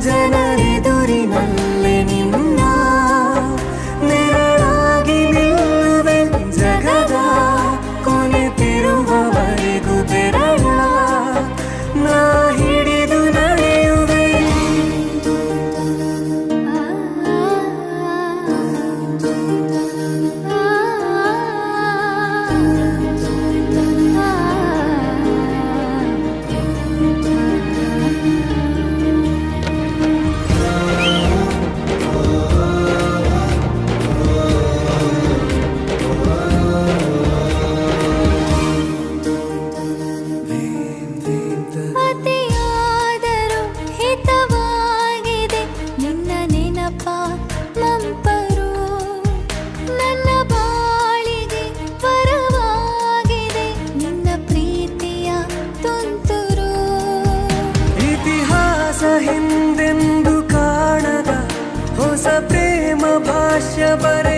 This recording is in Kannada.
ಜನರೆದುರಿನಲ್ಲಿ ನಿನ್ನ ನೆರಳಾಗಿ ನಿಲ್ಲುವೆ ಜಗದ ಕೊನೆ ತಿರುವವರೆಗೂ ಬೆರಳ ನಾ ಹಿಡಿದು ನಡೆಯುವೆ. ಅತಿಯಾದರೂ ಹಿತವಾಗಿದೆ ನಿನ್ನ ನೆನಪ ಮಂಪರು, ನನ್ನ ಬಾಳಿಗೆ ವರವಾಗಿದೆ ನಿನ್ನ ಪ್ರೀತಿಯ ತುಂತುರು. ಇತಿಹಾಸ ಹಿಂದೆಂದು ಕಾಣದ ಹೊಸ ಪ್ರೇಮ ಭಾಷ್ಯ ಬರೆ